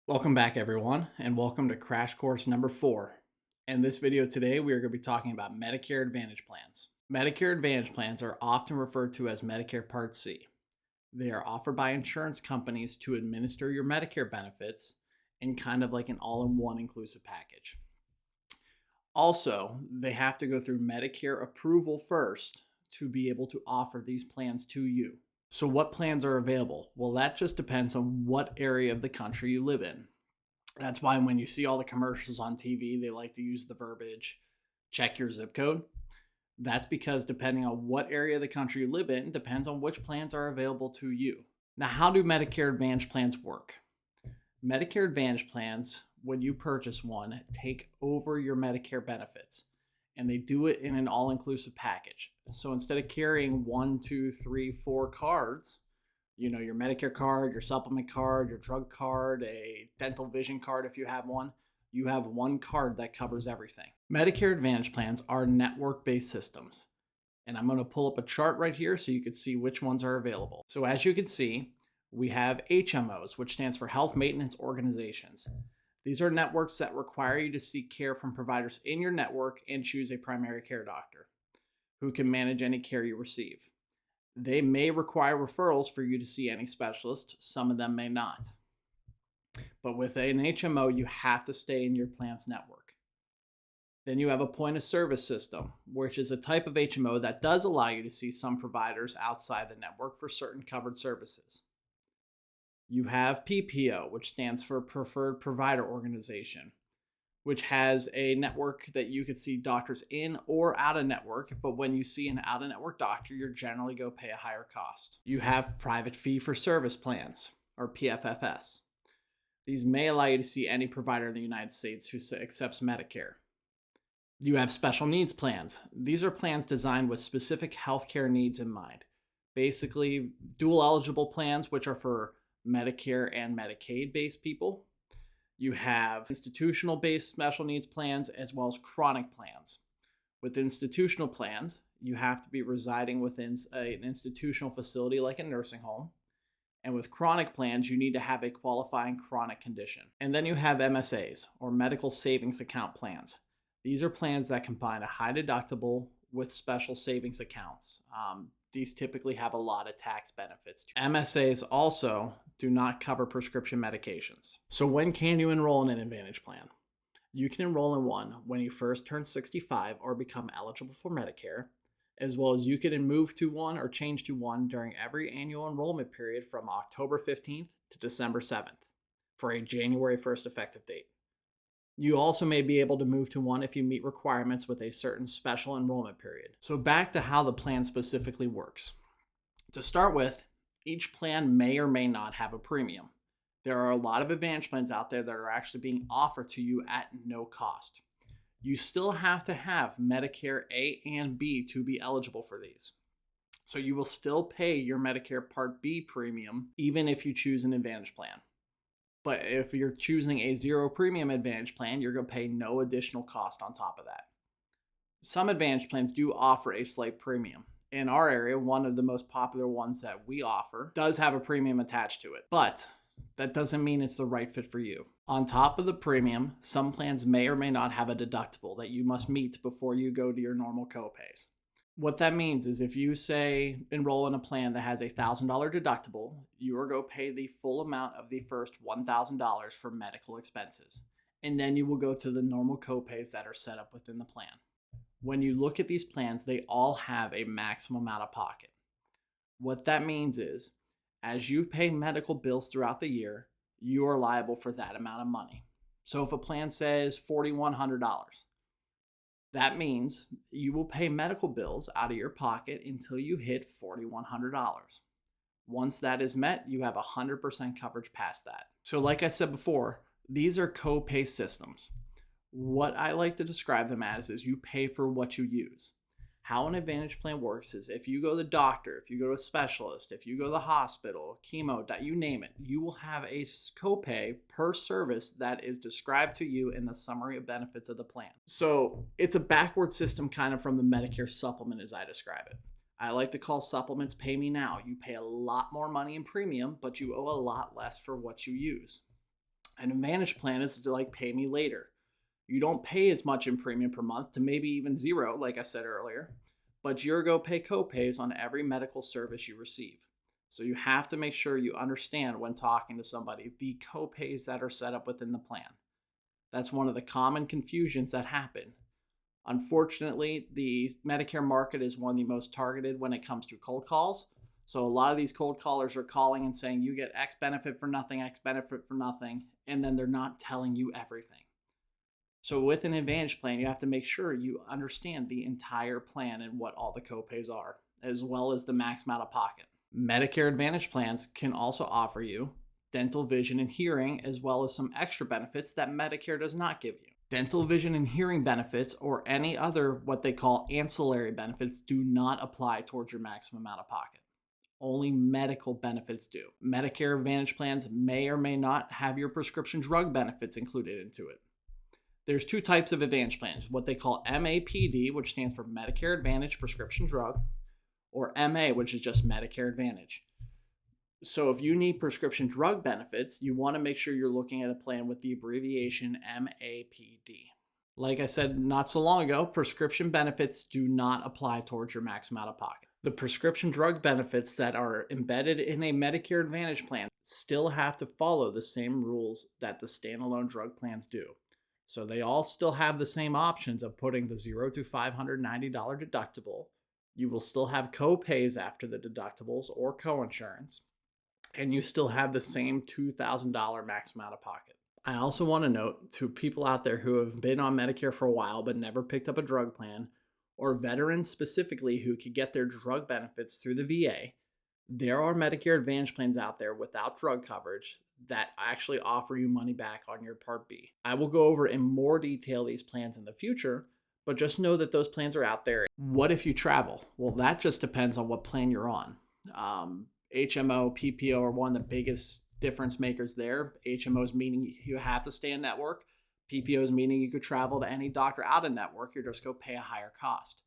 Welcome back everyone, and welcome to crash course number 4. In this video today, we are going to be talking about Medicare Advantage plans. Medicare Advantage plans are often referred to as Medicare Part C. They are offered by insurance companies to administer your Medicare benefits in kind of like an all-in-one inclusive package. Also, they have to go through Medicare approval first to be able to offer these plans to you. So what plans are available? Well, that just depends on what area of the country you live in. That's why when you see all the commercials on TV, they like to use the verbiage, check your zip code. That's because depending on what area of the country you live in, depends on which plans are available to you. Now, how do Medicare Advantage plans work? Medicare Advantage plans, when you purchase one, take over your Medicare benefits, and they do it in an all-inclusive package. So instead of carrying 1, 2, 3, 4 cards, your Medicare card, your supplement card, your drug card, a dental vision card if you have one, you have one card that covers everything. Medicare Advantage plans are network-based systems. And I'm going to pull up a chart right here so you can see which ones are available. So as you can see, we have HMOs, which stands for Health Maintenance Organizations. These are networks that require you to seek care from providers in your network and choose a primary care doctor who can manage any care you receive. They may require referrals for you to see any specialist. Some of them may not. But with an HMO, you have to stay in your plan's network. Then you have a point of service system, which is a type of HMO that does allow you to see some providers outside the network for certain covered services. You have PPO, which stands for Preferred Provider Organization, which has a network that you could see doctors in or out of network, but when you see an out of network doctor, you're generally going to pay a higher cost. You have private fee for service plans, or PFFS. These may allow you to see any provider in the United States who accepts Medicare. You have special needs plans. These are plans designed with specific healthcare needs in mind. Basically, dual eligible plans, which are for Medicare and Medicaid-based people. You have institutional-based special needs plans as well as chronic plans. With institutional plans, you have to be residing within an institutional facility like a nursing home. And with chronic plans, you need to have a qualifying chronic condition. And then you have MSAs, or medical savings account plans. These are plans that combine a high deductible with special savings accounts. These typically have a lot of tax benefits. MSAs also do not cover prescription medications. So when can you enroll in an Advantage plan? You can enroll in one when you first turn 65 or become eligible for Medicare, as well as you can move to one or change to one during every annual enrollment period from October 15th to December 7th for a January 1st effective date. You also may be able to move to one if you meet requirements with a certain special enrollment period. So back to how the plan specifically works. To start with, each plan may or may not have a premium. There are a lot of Advantage plans out there that are actually being offered to you at no cost. You still have to have Medicare A and B to be eligible for these. So you will still pay your Medicare Part B premium even if you choose an Advantage plan. But if you're choosing a zero premium Advantage plan, you're going to pay no additional cost on top of that. Some Advantage plans do offer a slight premium. In our area, one of the most popular ones that we offer does have a premium attached to it, but that doesn't mean it's the right fit for you. On top of the premium, some plans may or may not have a deductible that you must meet before you go to your normal copays. What that means is if you say enroll in a plan that has a $1,000 deductible, you are going to pay the full amount of the first $1,000 for medical expenses. And then you will go to the normal copays that are set up within the plan. When you look at these plans, they all have a maximum out of pocket. What that means is as you pay medical bills throughout the year, you are liable for that amount of money. So if a plan says $4,100, that means you will pay medical bills out of your pocket until you hit $4,100. Once that is met, you have 100% coverage past that. So like I said before, these are co-pay systems. What I like to describe them as is you pay for what you use. How an Advantage plan works is if you go to the doctor, if you go to a specialist, if you go to the hospital, chemo, you name it, you will have a copay per service that is described to you in the summary of benefits of the plan. So it's a backward system kind of from the Medicare supplement as I describe it. I like to call supplements pay me now. You pay a lot more money in premium, but you owe a lot less for what you use. An Advantage plan is like pay me later. You don't pay as much in premium per month to maybe even zero, like I said earlier, but you're going to pay copays on every medical service you receive. So you have to make sure you understand when talking to somebody the copays that are set up within the plan. That's one of the common confusions that happen. Unfortunately, the Medicare market is one of the most targeted when it comes to cold calls. So a lot of these cold callers are calling and saying you get X benefit for nothing, X benefit for nothing, and then they're not telling you everything. So with an Advantage plan, you have to make sure you understand the entire plan and what all the copays are, as well as the max out of pocket. Medicare Advantage plans can also offer you dental, vision, and hearing, as well as some extra benefits that Medicare does not give you. Dental, vision, and hearing benefits, or any other what they call ancillary benefits, do not apply towards your maximum out of pocket. Only medical benefits do. Medicare Advantage plans may or may not have your prescription drug benefits included into it. There's two types of Advantage plans, what they call MAPD, which stands for Medicare Advantage Prescription Drug, or MA, which is just Medicare Advantage. So if you need prescription drug benefits, you want to make sure you're looking at a plan with the abbreviation MAPD. Like I said not so long ago, prescription benefits do not apply towards your maximum out of pocket. The prescription drug benefits that are embedded in a Medicare Advantage plan still have to follow the same rules that the standalone drug plans do. So they all still have the same options of putting the $0 to $590 deductible. You will still have co-pays after the deductibles or co-insurance, and you still have the same $2,000 maximum out of pocket. I also want to note to people out there who have been on Medicare for a while but never picked up a drug plan, or veterans specifically who could get their drug benefits through the VA, there are Medicare Advantage plans out there without drug coverage that actually offer you money back on your Part B. I will go over in more detail these plans in the future, but just know that those plans are out there. What if you travel? Well, that just depends on what plan you're on. HMO, PPO are one of the biggest difference makers there. HMOs meaning you have to stay in network. PPOs meaning you could travel to any doctor out of network. You're just going to pay a higher cost.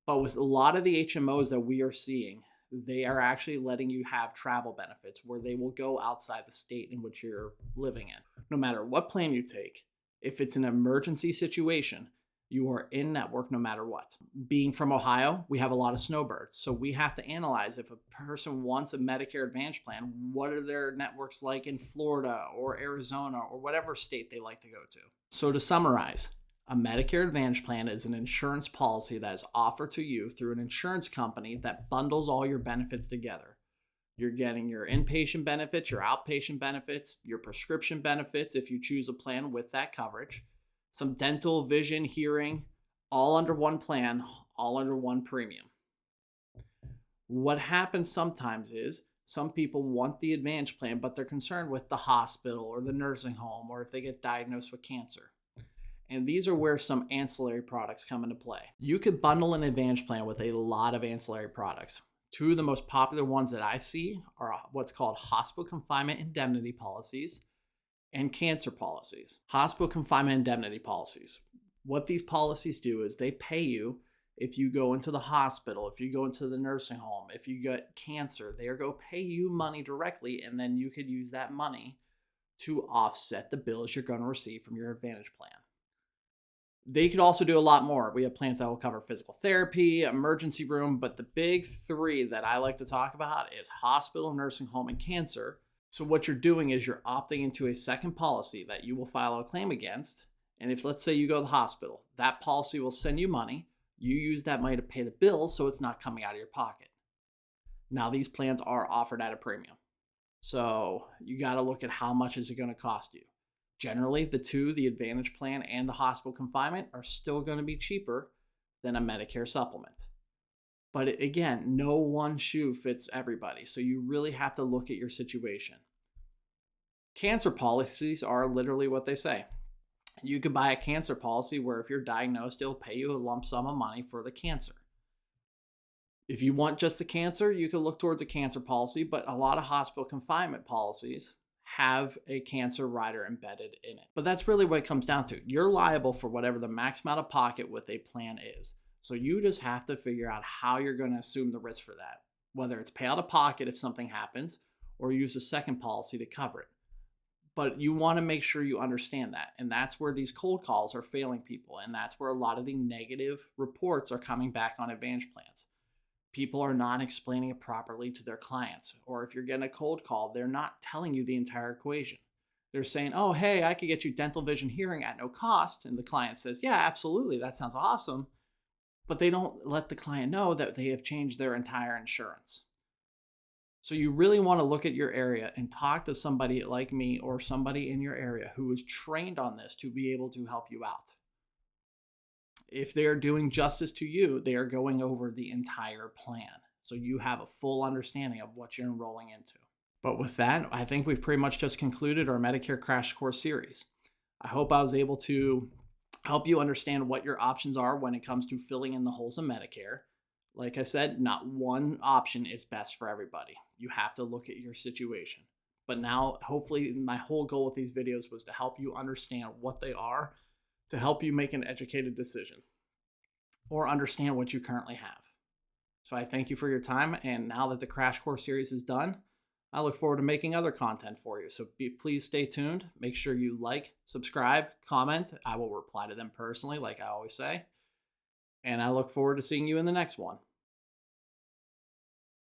But with a lot of the HMOs that we are seeing, they are actually letting you have travel benefits where they will go outside the state in which you're living in. No matter what plan you take, if it's an emergency situation, you are in network no matter what. Being from Ohio, we have a lot of snowbirds. So we have to analyze if a person wants a Medicare Advantage plan, what are their networks like in Florida or Arizona or whatever state they like to go to. So to summarize, a Medicare Advantage plan is an insurance policy that is offered to you through an insurance company that bundles all your benefits together. You're getting your inpatient benefits, your outpatient benefits, your prescription benefits if you choose a plan with that coverage, some dental, vision, hearing, all under one plan, all under one premium. What happens sometimes is some people want the Advantage plan, but they're concerned with the hospital or the nursing home or if they get diagnosed with cancer. And these are where some ancillary products come into play. You could bundle an Advantage plan with a lot of ancillary products. Two of the most popular ones that I see are what's called hospital confinement indemnity policies and cancer policies. Hospital confinement indemnity policies. What these policies do is they pay you if you go into the hospital, if you go into the nursing home, if you get cancer, they are going to pay you money directly, and then you could use that money to offset the bills you're going to receive from your Advantage plan. They could also do a lot more. We have plans that will cover physical therapy, emergency room, but the big three that I like to talk about is hospital, nursing home, and cancer. So what you're doing is you're opting into a second policy that you will file a claim against. And if, let's say, you go to the hospital, that policy will send you money. You use that money to pay the bills, so it's not coming out of your pocket. Now, these plans are offered at a premium. So you got to look at how much is it going to cost you. Generally, the Advantage plan and the hospital confinement are still going to be cheaper than a Medicare supplement. But again, no one shoe fits everybody. So you really have to look at your situation. Cancer policies are literally what they say. You could buy a cancer policy where if you're diagnosed, it'll pay you a lump sum of money for the cancer. If you want just the cancer, you could look towards a cancer policy, but a lot of hospital confinement policies have a cancer rider embedded in it. But that's really what it comes down to. You're liable for whatever the max amount of pocket with a plan is. So you just have to figure out how you're going to assume the risk for that, whether it's pay out of pocket if something happens or use a second policy to cover it. But you want to make sure you understand that. And that's where these cold calls are failing people. And that's where a lot of the negative reports are coming back on Advantage plans. People are not explaining it properly to their clients. Or if you're getting a cold call, they're not telling you the entire equation. They're saying, oh, hey, I could get you dental, vision, hearing at no cost. And the client says, yeah, absolutely. That sounds awesome. But they don't let the client know that they have changed their entire insurance. So you really want to look at your area and talk to somebody like me or somebody in your area who is trained on this to be able to help you out. If they're doing justice to you, they are going over the entire plan. So you have a full understanding of what you're enrolling into. But with that, I think we've pretty much just concluded our Medicare Crash Course series. I hope I was able to help you understand what your options are when it comes to filling in the holes in Medicare. Like I said, not one option is best for everybody. You have to look at your situation. But now, hopefully, my whole goal with these videos was to help you understand what they are, to help you make an educated decision or understand what you currently have. So I thank you for your time. And now that the Crash Course series is done, I look forward to making other content for you. So please stay tuned. Make sure you like, subscribe, comment. I will reply to them personally, like I always say. And I look forward to seeing you in the next one.